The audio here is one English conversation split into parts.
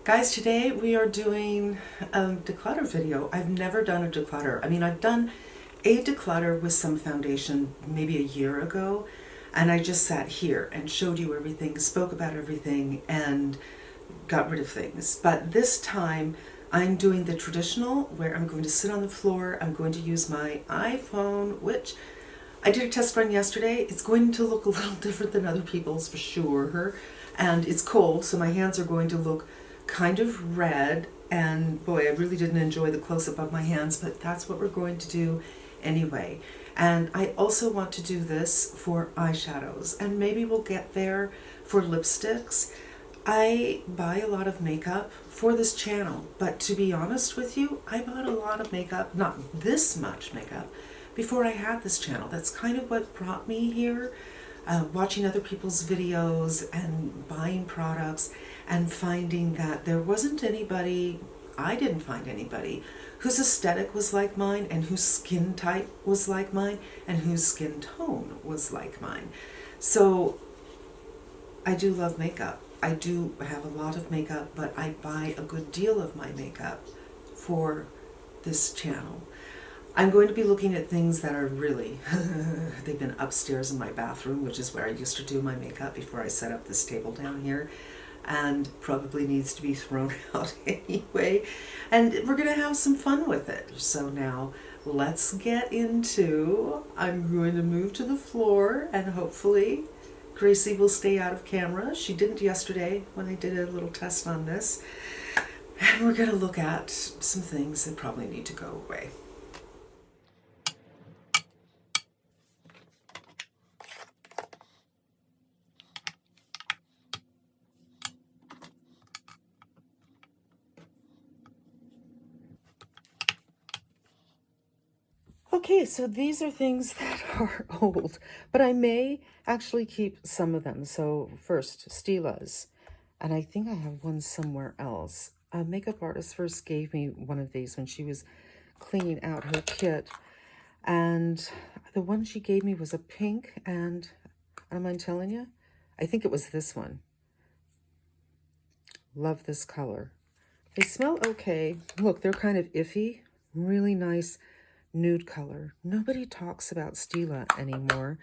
Guys, today we are doing a declutter video. I've never done a declutter. I mean, I've done a declutter with some foundation maybe a year ago, and I just sat here and showed you everything, spoke about everything, and got rid of things. But this time I'm doing the traditional where I'm going to sit on the floor. I'm going to use my iPhone, which I did a test run yesterday. It's going to look a little different than other people's for sure. And it's cold, so my hands are going to look kind of red. And boy, I really didn't enjoy the close-up of my hands, but that's what we're going to do anyway. And I also want to do this for eyeshadows, and maybe we'll get there for lipsticks. I buy a lot of makeup for this channel, but to be honest with you, I bought a lot of makeup, not this much makeup, before I had this channel. That's kind of what brought me here, watching other people's videos and buying products and finding that there wasn't anybody, I didn't find anybody whose aesthetic was like mine and whose skin type was like mine and whose skin tone was like mine. So I do love makeup. I do have a lot of makeup, but I buy a good deal of my makeup for this channel. I'm going to be looking at things that are really, they've been upstairs in my bathroom, which is where I used to do my makeup before I set up this table down here, and probably needs to be thrown out anyway. And we're going to have some fun with it. So now let's get into, I'm going to move to the floor and hopefully Gracie will stay out of camera. She didn't yesterday when I did a little test on this. And we're going to look at some things that probably need to go away. Okay, so these are things that are old, but I may actually keep some of them. So first, Stila's, and I think I have one somewhere else. A makeup artist first gave me one of these when she was cleaning out her kit, and the one she gave me was a pink, and I don't mind telling you, I think it was this one. Love this color. They smell okay. Look, they're kind of iffy, really nice nude color. Nobody talks about Stila anymore,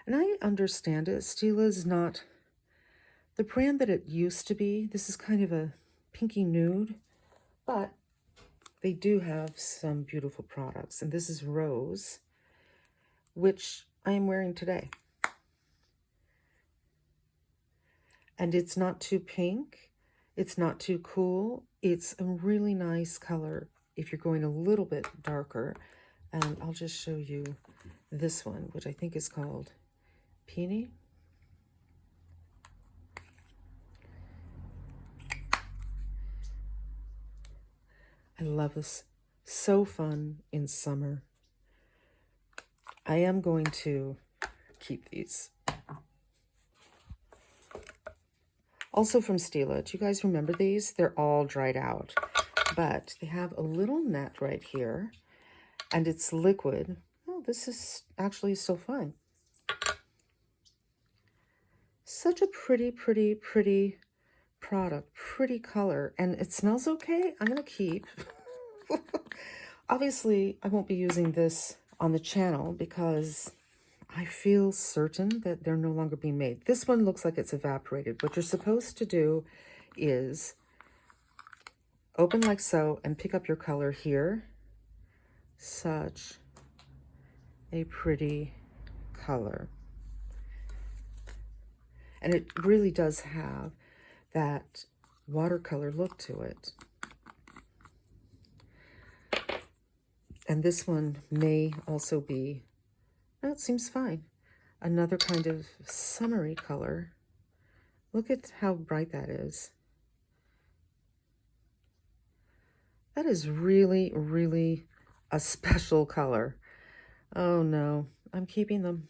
and I understand it. Stila is not the brand that it used to be. This is kind of a pinky nude, but they do have some beautiful products, and this is Rose, which I am wearing today. And it's not too pink, it's not too cool. It's a really nice color if you're going a little bit darker. And I'll just show you this one, which I think is called Peony. I love this. So fun in summer. I am going to keep these. Also from Stila. Do you guys remember these? They're all dried out, but they have a little net right here. And it's liquid. Oh, this is actually still fine. Such a pretty, pretty, pretty product. Pretty color. And it smells okay. I'm going to keep. Obviously, I won't be using this on the channel because I feel certain that they're no longer being made. This one looks like it's evaporated. What you're supposed to do is open like so and pick up your color here. Such a pretty color. And it really does have that watercolor look to it. And this one may also be, no, it seems fine. Another kind of summery color. Look at how bright that is. That is really, really a special color. Oh no, I'm keeping them.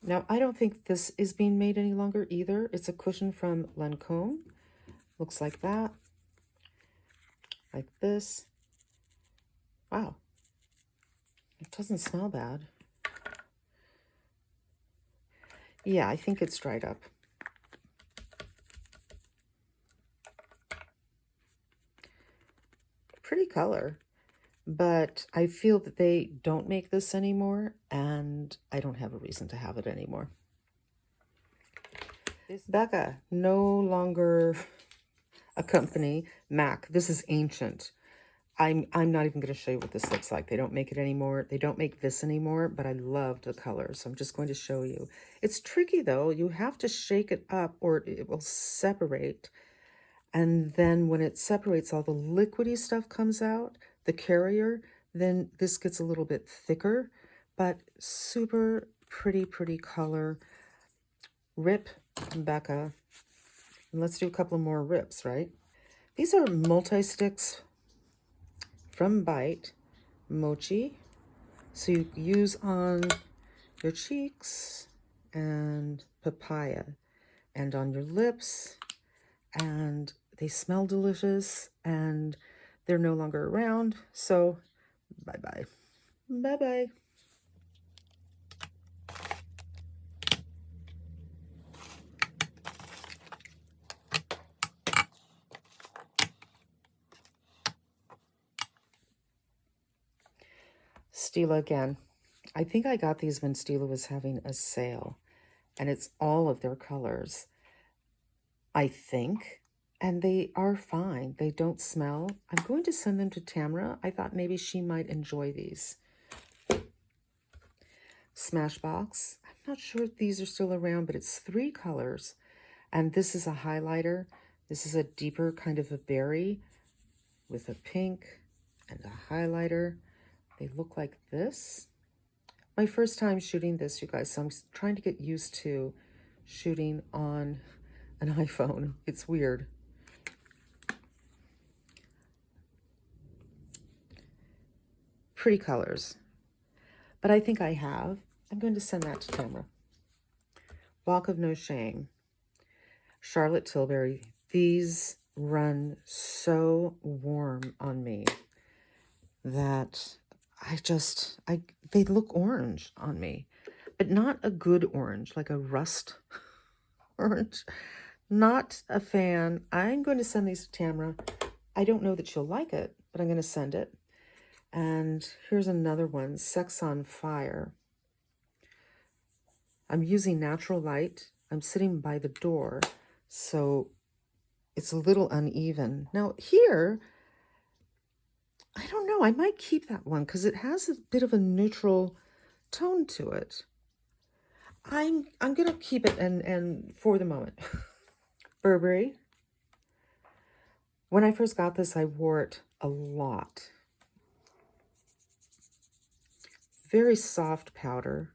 Now, I don't think this is being made any longer either. It's a cushion from Lancome. Looks like that. Like this. Wow. It doesn't smell bad. Yeah, I think it's dried up. Pretty color. But I feel that they don't make this anymore, and I don't have a reason to have it anymore. Becca, no longer a company. MAC, this is ancient. I'm not even going to show you what this looks like. They don't make it anymore. They don't make this anymore, but I loved the color, so I'm just going to show you. It's tricky, though. You have to shake it up or it will separate. And then when it separates, all the liquidy stuff comes out, the carrier, then this gets a little bit thicker, but super pretty color. Rip, Becca. And let's do a couple more rips, right? These are multi-sticks from Bite, Mochi. So you use on your cheeks and papaya and on your lips, and they smell delicious, and they're no longer around, so bye-bye. Bye-bye. Stila again. I think I got these when Stila was having a sale, and it's all of their colors, I think, and they are fine. They don't smell. I'm going to send them to Tamara. I thought maybe she might enjoy these. Smashbox. I'm not sure if these are still around, but it's 3 colors, and this is a highlighter. This is a deeper kind of a berry with a pink and a highlighter. They look like this. My first time shooting this, you guys, so I'm trying to get used to shooting on an iPhone. It's weird. Pretty colors. But I think I have. I'm going to send that to Tamara. Walk of No Shame. Charlotte Tilbury. These run so warm on me that they look orange on me, but not a good orange, like a rust orange. Not a fan. I'm going to send these to Tamara. I don't know that she'll like it, but I'm going to send it. And here's another one, Sex on Fire. I'm using natural light. I'm sitting by the door, so it's a little uneven. Now here, I don't know, I might keep that one because it has a bit of a neutral tone to it. I'm going to keep it and for the moment. Burberry. When I first got this, I wore it a lot. Very soft powder.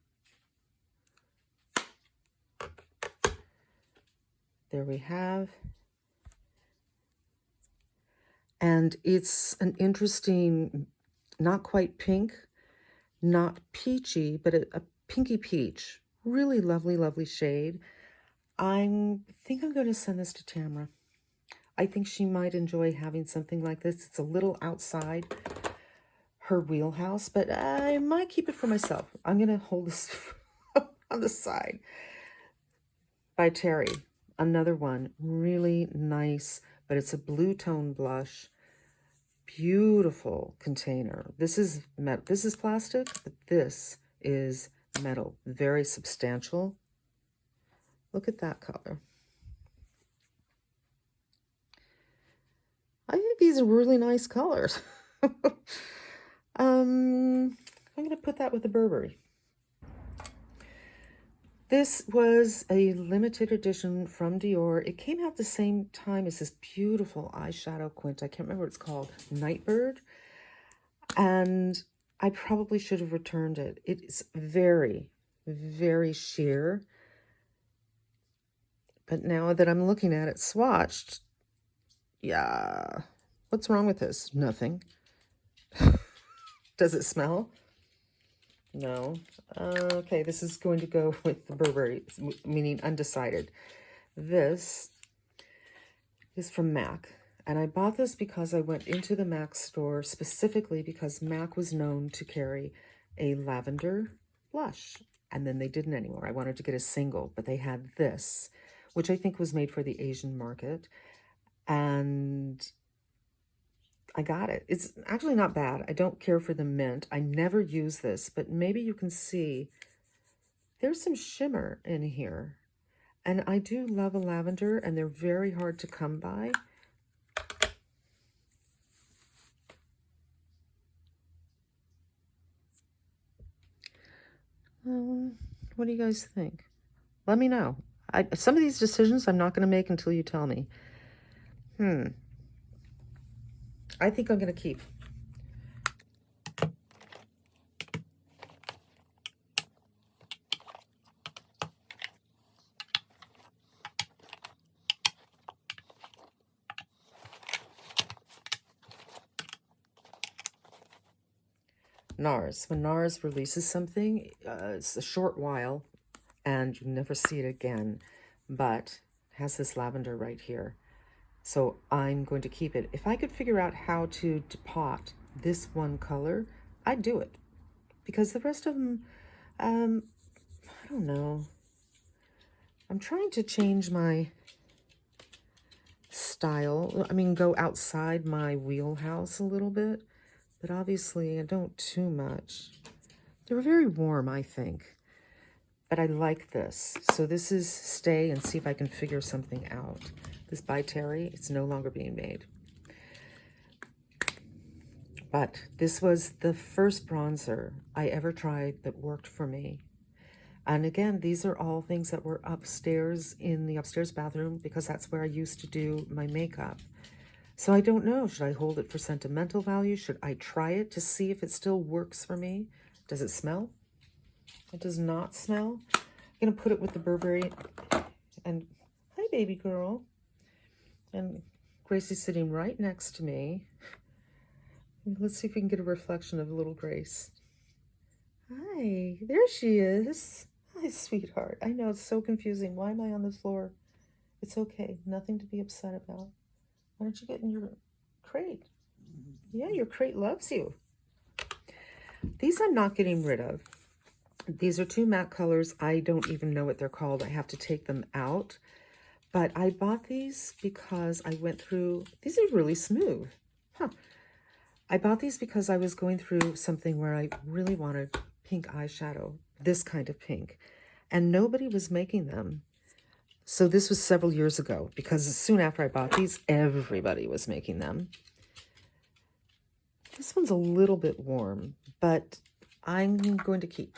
There we have. And it's an interesting, not quite pink, not peachy, but a pinky peach. Really lovely shade. I think I'm going to send this to Tamara. I think she might enjoy having something like this. It's a little outside her wheelhouse, but I might keep it for myself. I'm going to hold this on the side. By Terry. Another one, really nice, but it's a blue tone blush. Beautiful container. This is metal. This is plastic, but this is metal. Very substantial. Look at that color. I think these are really nice colors. I'm going to put that with the Burberry. This was a limited edition from Dior. It came out the same time as this beautiful eyeshadow quint. I can't remember what it's called. Nightbird. And I probably should have returned it. It's very sheer. But now that I'm looking at it swatched, yeah. What's wrong with this? Nothing. Does it smell? No. Okay, this is going to go with the Burberry, meaning undecided. This is from MAC, and I bought this because I went into the MAC store specifically because MAC was known to carry a lavender blush, and then they didn't anymore. I wanted to get a single, but they had this, which I think was made for the Asian market, and I got it. It's actually not bad. I don't care for the mint. I never use this, but maybe you can see there's some shimmer in here. And I do love a lavender, and they're very hard to come by. What do you guys think? Let me know. Some of these decisions I'm not going to make until you tell me. I think I'm going to keep. NARS. When NARS releases something, it's a short while and you never see it again, but it has this lavender right here. So I'm going to keep it. If I could figure out how to depot this one color, I'd do it. Because the rest of them, I don't know. I'm trying to change my style. I mean, go outside my wheelhouse a little bit. But obviously, I don't too much. They were very warm, I think. But I like this. So this is stay and see if I can figure something out. This by Terry, it's no longer being made. But this was the first bronzer I ever tried that worked for me. And again, these are all things that were upstairs in the upstairs bathroom because that's where I used to do my makeup. So I don't know, should I hold it for sentimental value? Should I try it to see if it still works for me? Does it smell? It does not smell. I'm gonna put it with the Burberry. And hi, baby girl. And Gracie's sitting right next to me. Let's see if we can get a reflection of little Grace. Hi, there she is. Hi, sweetheart. I know it's so confusing. Why am I on the floor? It's okay, nothing to be upset about. Why don't you get in your crate? Yeah, your crate loves you. These I'm not getting rid of. These are two matte colors. I don't even know what they're called. I have to take them out. But I bought these because I went through, these are really smooth. I bought these because I was going through something where I really wanted pink eyeshadow, this kind of pink. And nobody was making them. So this was several years ago, because soon after I bought these, everybody was making them. This one's a little bit warm, but I'm going to keep.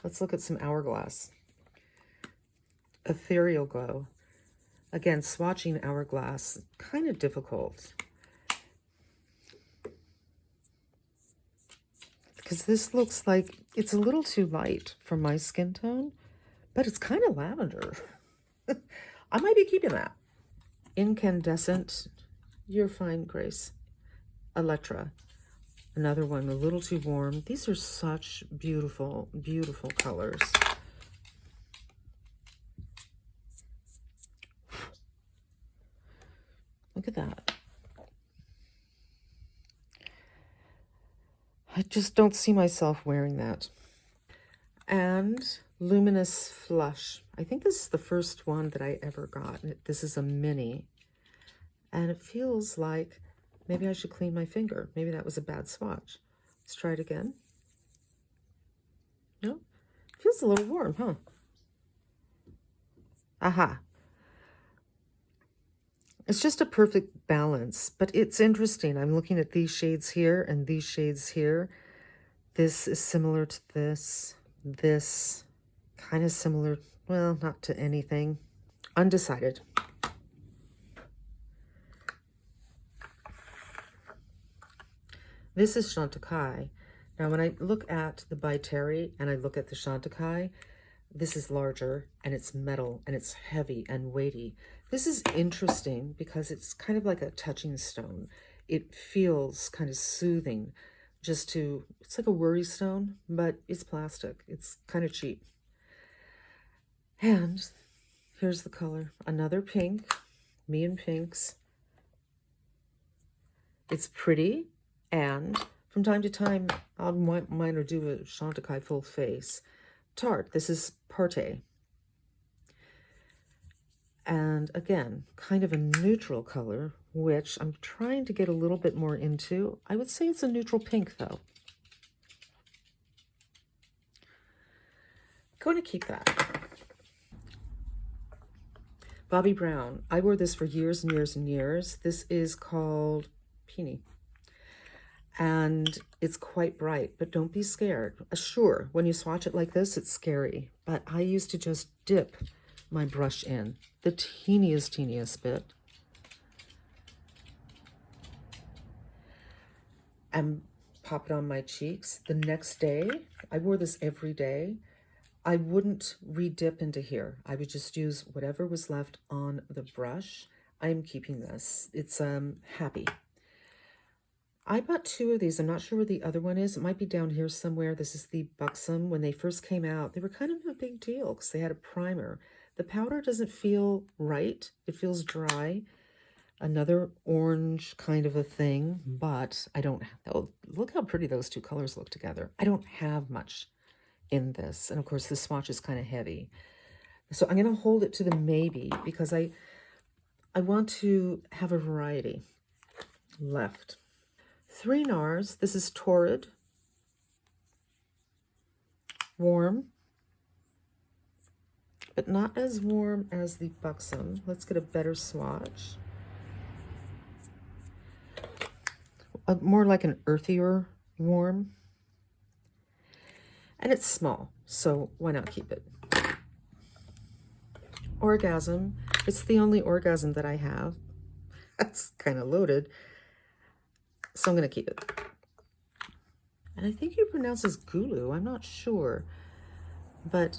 Let's look at some Hourglass. Ethereal Glow. Again, swatching Hourglass, kind of difficult. Because this looks like it's a little too light for my skin tone. But it's kind of lavender. I might be keeping that. Incandescent. You're fine, Grace. Electra. Another one, a little too warm. These are such beautiful, beautiful colors. Look at that. I just don't see myself wearing that. And Luminous Flush. I think this is the first one that I ever got. This is a mini. And it feels like maybe I should clean my finger. Maybe that was a bad swatch. Let's try it again. No? It feels a little warm, huh? Aha. It's just a perfect balance, but it's interesting. I'm looking at these shades here and these shades here. This is similar to this. This kind of similar, well, not to anything. Undecided. This is Chantecaille. Now, when I look at the By Terry and I look at the Chantecaille, this is larger and it's metal and it's heavy and weighty. This is interesting because it's kind of like a touching stone. It feels kind of soothing. It's like a worry stone, but it's plastic. It's kind of cheap. And here's the color. Another pink. Me and pinks. It's pretty, and from time to time, I'll mine or do a Chantecaille full face. Tarte. This is Parte. And again, kind of a neutral color, which I'm trying to get a little bit more into. I would say it's a neutral pink though. Going to keep that. Bobbi Brown. I wore this for years and years and years. This is called Peony. And it's quite bright, but don't be scared. Sure, when you swatch it like this, it's scary. But I used to just dip my brush in the teeniest bit and pop it on my cheeks. The next day, I wore this every day. I wouldn't re-dip into here. I would just use whatever was left on the brush. I'm keeping this. It's Happy. I bought 2 of these. I'm not sure where the other one is. It might be down here somewhere. This is the Buxom. When they first came out, they were kind of a big deal because they had a primer. The powder doesn't feel right. It feels dry. Another orange kind of a thing, but I don't, oh, look how pretty those 2 colors look together. I don't have much in this. And of course, the swatch is kind of heavy. So I'm going to hold it to the maybe because I want to have a variety left. 3 NARS. This is Torrid. Warm, but not as warm as the Buxom. Let's get a better swatch. More like an earthier warm. And it's small, so why not keep it? Orgasm. It's the only orgasm that I have. That's kind of loaded. So I'm going to keep it. And I think he pronounces Gulu. I'm not sure. But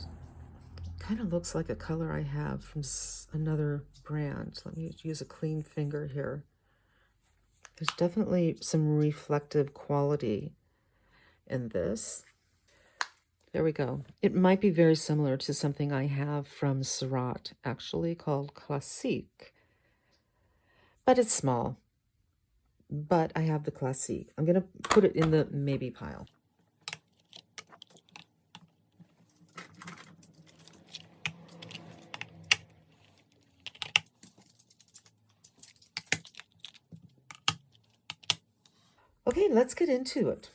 kind of looks like a color I have from another brand. Let me use a clean finger here. There's definitely some reflective quality in this. There we go. It might be very similar to something I have from Sept, actually, called Classique. But it's small. But I have the Classique. I'm going to put it in the maybe pile. Okay, let's get into it.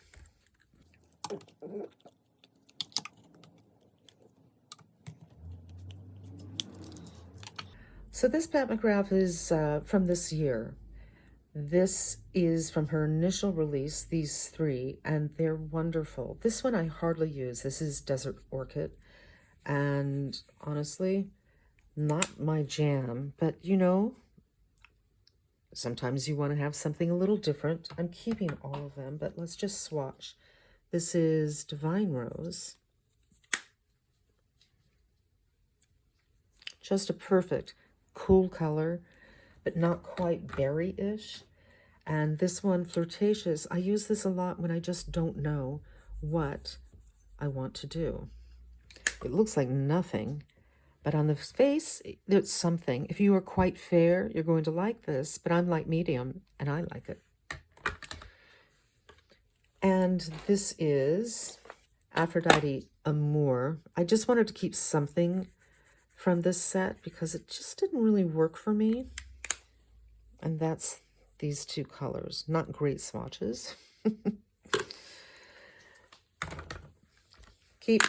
So this Pat McGrath is from this year. This is from her initial release, these 3, and they're wonderful. This one I hardly use. This is Desert Orchid, and honestly, not my jam, but you know, sometimes you want to have something a little different. I'm keeping all of them, but let's just swatch. This is Divine Rose. Just a perfect cool color, but not quite berry-ish. And this one, Flirtatious, I use this a lot when I just don't know what I want to do. It looks like nothing, but on the face, there's something. If you are quite fair, you're going to like this, but I'm light medium, and I like it. And this is Aphrodite Amour. I just wanted to keep something from this set because it just didn't really work for me. And that's these 2 colors. Not great swatches. Keep.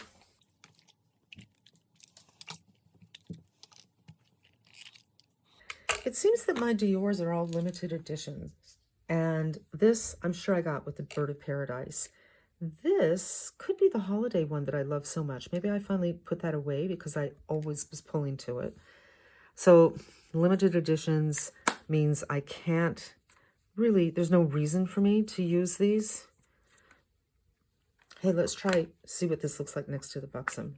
It seems that my Diors are all limited editions. And this, I'm sure I got with the Bird of Paradise. This could be the holiday one that I love so much. Maybe I finally put that away because I always was pulling to it. So limited editions means I can't really, there's no reason for me to use these. Hey, let's try, see what this looks like next to the Buxom.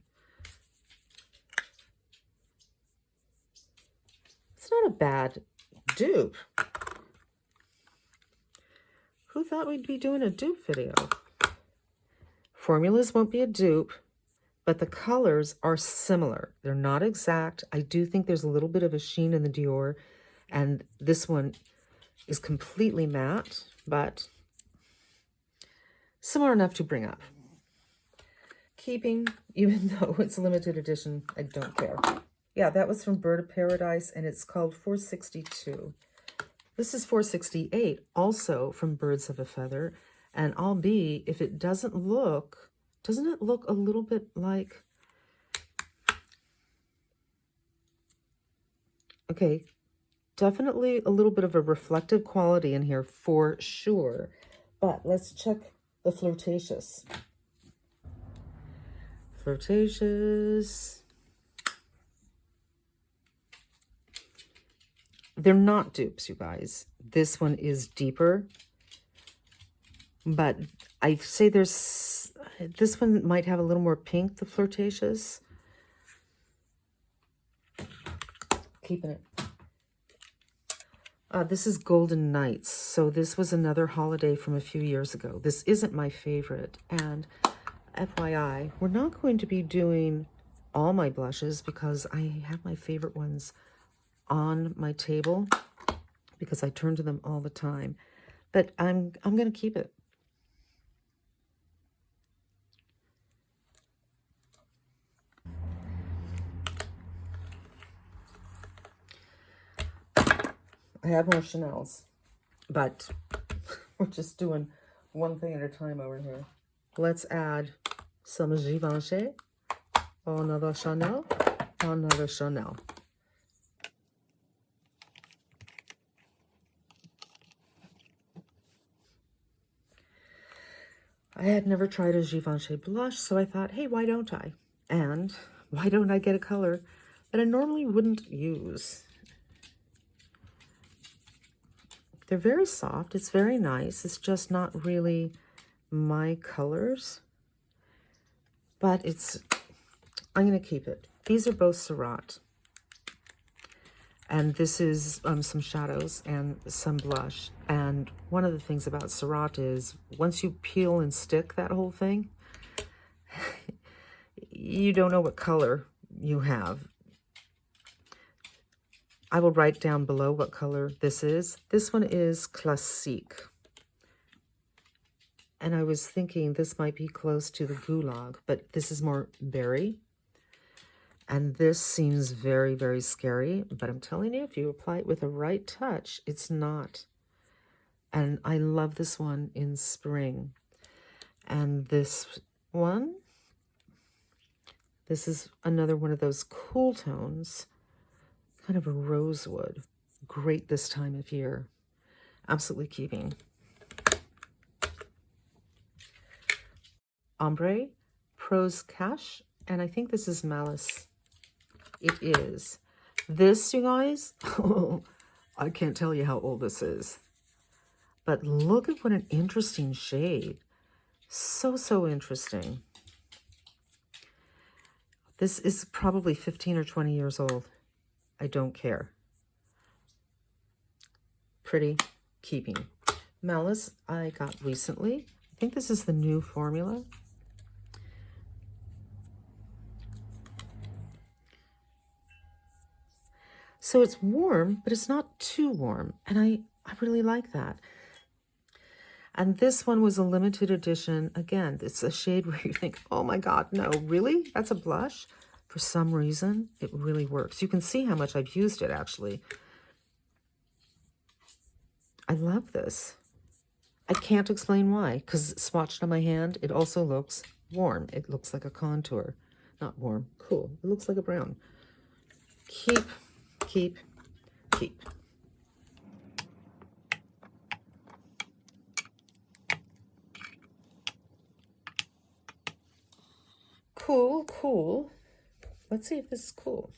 It's not a bad dupe. Who thought we'd be doing a dupe video? Formulas won't be a dupe, but the colors are similar. They're not exact. I do think there's a little bit of a sheen in the Dior, and this one is completely matte, but similar enough to bring up. Keeping, even though it's a limited edition, I don't care. Yeah, that was from Bird of Paradise, and it's called 462. This is 468, also from Birds of a Feather. And I'll be, if it doesn't it look a little bit like, okay, definitely a little bit of a reflective quality in here for sure. But let's check the Flirtatious. Flirtatious. They're not dupes, you guys. This one is deeper. But I say this one might have a little more pink, the Flirtatious. Keeping it. This is Golden Nights. So this was another holiday from a few years ago. This isn't my favorite. And FYI, we're not going to be doing all my blushes because I have my favorite ones on my table because I turn to them all the time. But I'm going to keep it. I have more Chanel's, but we're just doing one thing at a time over here. Let's add some Givenchy, another Chanel, another Chanel. I had never tried a Givenchy blush, so I thought, hey, why don't I? And why don't I get a color that I normally wouldn't use? They're very soft. It's very nice. It's just not really my colors. But I'm going to keep it. These are both Sept. And this is some shadows and some blush. And one of the things about Sept is once you peel and stick that whole thing, you don't know what color you have. I will write down below what color this is. This one is Classique. And I was thinking this might be close to the Gulag, but this is more berry. And this seems very, very scary. But I'm telling you, if you apply it with a right touch, it's not. And I love this one in spring. And this one, this is another one of those cool tones. Kind of a rosewood. Great this time of year. Absolutely keeping. Ombre, Prose Cash, and I think this is Malice. It is. This, you guys, I can't tell you how old this is. But look at what an interesting shade. So, so interesting. This is probably 15 or 20 years old. I don't care. Pretty, keeping. Malice, I got recently. I think this is the new formula. So it's warm, but it's not too warm. And I really like that. And this one was a limited edition. Again, it's a shade where you think, oh my God, no, really? That's a blush? For some reason, it really works. You can see how much I've used it, actually. I love this. I can't explain why, because swatched on my hand, it also looks warm. It looks like a contour. Not warm, cool. It looks like a brown. Keep, keep, keep. Cool, cool. Let's see if this is cool.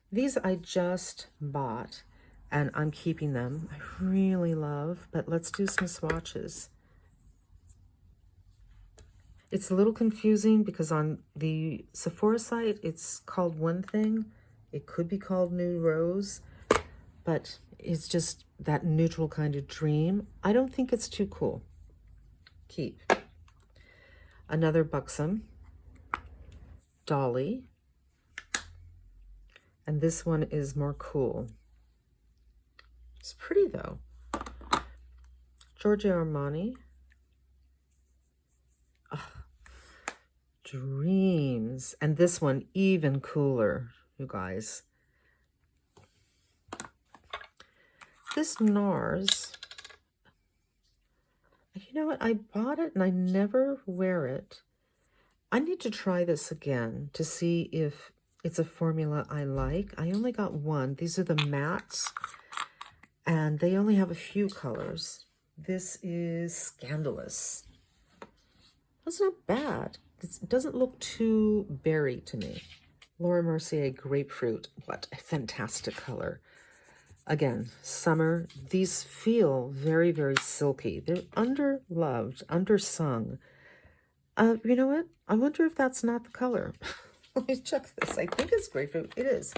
These I just bought, and I'm keeping them. I really love, but let's do some swatches. It's a little confusing because on the Sephora site, it's called one thing. It could be called New Rose, but it's just that neutral kind of dream. I don't think it's too cool. Keep. Another Buxom. Dolly. And this one is more cool. It's pretty though. Giorgio Armani. Oh, dreams. And this one even cooler, you guys. this NARS. You know what? I bought it and I never wear it. I need to try this again to see if it's a formula I like. I only got one. These are the mattes, and they only have a few colors. This is Scandalous. That's not bad. It doesn't look too berry to me. Laura Mercier Grapefruit. What a fantastic color. Again, summer. These feel very, very silky. They're underloved, undersung. You know what? I wonder if that's not the color. Let me check this. I think it's grapefruit. It is.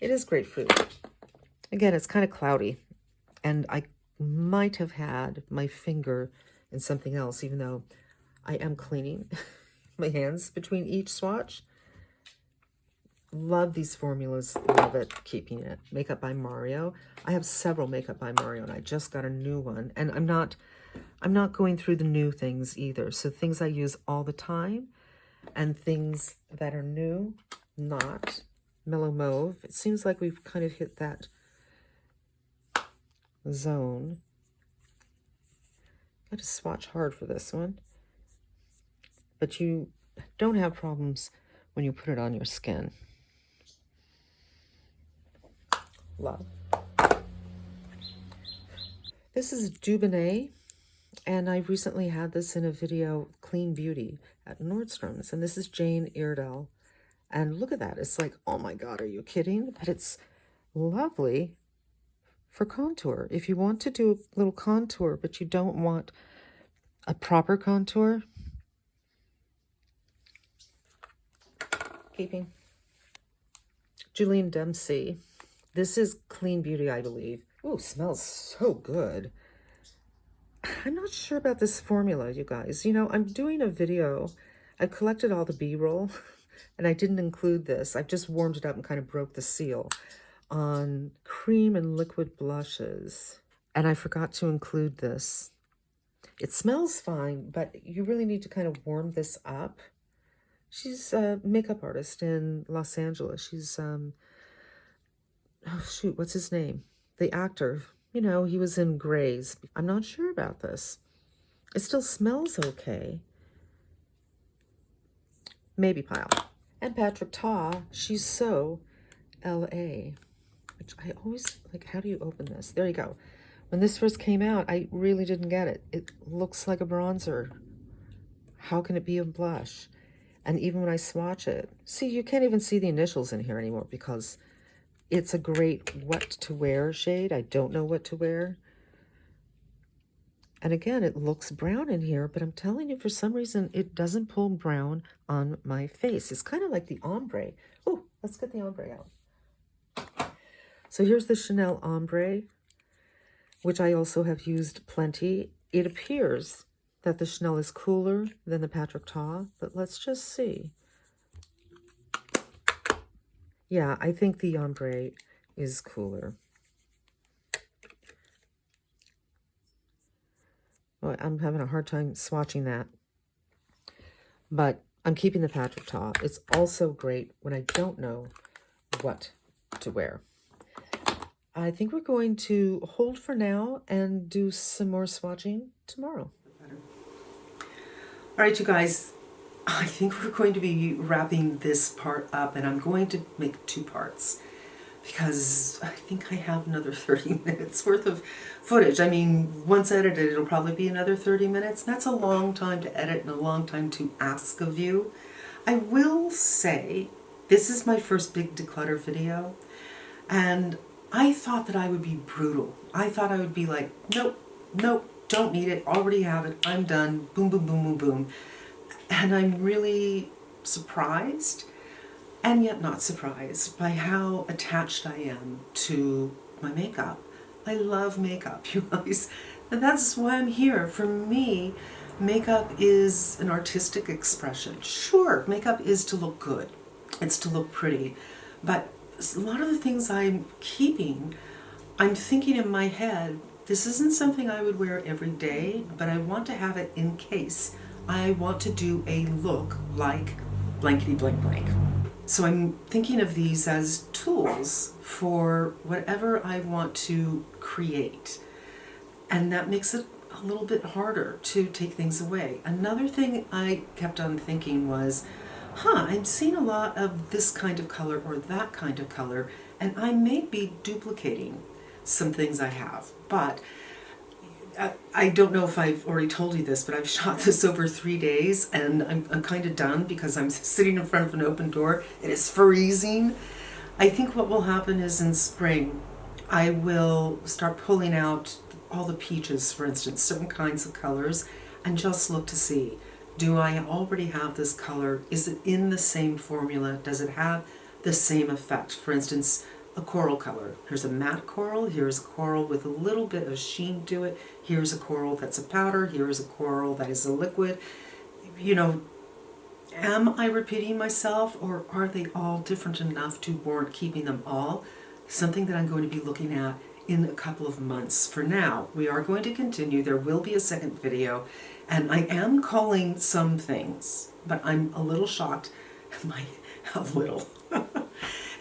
It is grapefruit. Again, it's kind of cloudy. And I might have had my finger in something else, even though I am cleaning my hands between each swatch. Love these formulas. Love it. Keeping it. Makeup by Mario. I have several Makeup by Mario, and I just got a new one. And I'm not going through the new things either. So things I use all the time and things that are new, not. Mellow Mauve. It seems like we've kind of hit that zone. Got to swatch hard for this one. But you don't have problems when you put it on your skin. Love. This is Dubonnet, and I recently had this in a video, Clean Beauty, at Nordstrom's, and this is Jane Iredale. And look at that. It's like, oh my God, are you kidding? But it's lovely for contour. If you want to do a little contour, but you don't want a proper contour, keeping. Julian Dempsey. This is Clean Beauty, I believe. Ooh, smells so good. I'm not sure about this formula, you guys. You know, I'm doing a video. I collected all the B-roll, and I didn't include this. I've just warmed it up and kind of broke the seal on cream and liquid blushes. And I forgot to include this. It smells fine, but you really need to kind of warm this up. She's a makeup artist in Los Angeles. She's, oh shoot, what's his name? The actor. You know, he was in Grays. I'm not sure about this. It still smells okay. Maybe Pile. And Patrick Ta, She's So LA. Which I always, like, how do you open this? There you go. When this first came out, I really didn't get it. It looks like a bronzer. How can it be a blush? And even when I swatch it, see, you can't even see the initials in here anymore because it's a great what to wear shade. I don't know what to wear. And again, it looks brown in here, but I'm telling you, for some reason, it doesn't pull brown on my face. It's kind of like the Ombre. Oh, let's get the Ombre out. So here's the Chanel Ombre, which I also have used plenty. It appears that the Chanel is cooler than the Patrick Ta, but let's just see. Yeah, I think the Ombre is cooler. Well, I'm having a hard time swatching that, but I'm keeping the Patrick Ta. It's also great when I don't know what to wear. I think we're going to hold for now and do some more swatching tomorrow. All right, you guys, I think we're going to be wrapping this part up, and I'm going to make two parts because I think I have another 30 minutes worth of footage. I mean, once edited, it'll probably be another 30 minutes. That's a long time to edit and a long time to ask of you. I will say, this is my first big declutter video, and I thought that I would be brutal. I thought I would be like, nope, nope, don't need it, already have it, I'm done, boom, boom, boom, boom, boom. And I'm really surprised, and yet not surprised, by how attached I am to my makeup. I love makeup, you guys, and that's why I'm here. For me, makeup is an artistic expression. Sure, makeup is to look good, it's to look pretty, but a lot of the things I'm keeping, I'm thinking in my head, this isn't something I would wear every day, but I want to have it in case I want to do a look like blankety blank blank. So I'm thinking of these as tools for whatever I want to create. And that makes it a little bit harder to take things away. Another thing I kept on thinking was, I'm seeing a lot of this kind of color or that kind of color, and I may be duplicating some things I have. But I don't know if I've already told you this, but I've shot this over 3 days, and I'm kind of done because I'm sitting in front of an open door. It is freezing. I think what will happen is in spring, I will start pulling out all the peaches, for instance, certain kinds of colors, and just look to see, do I already have this color? Is it in the same formula? Does it have the same effect? For instance, a coral color. Here's a matte coral, here's a coral with a little bit of sheen to it, here's a coral that's a powder, here's a coral that is a liquid. You know, am I repeating myself, or are they all different enough to warrant keeping them all? Something that I'm going to be looking at in a couple of months. For now, we are going to continue. There will be a second video, and I am calling some things, but I'm a little shocked. A little.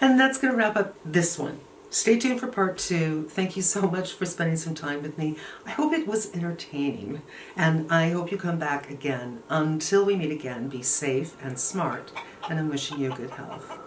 And that's going to wrap up this one. Stay tuned for part 2. Thank you so much for spending some time with me. I hope it was entertaining, and I hope you come back again. Until we meet again, be safe and smart, and I'm wishing you good health.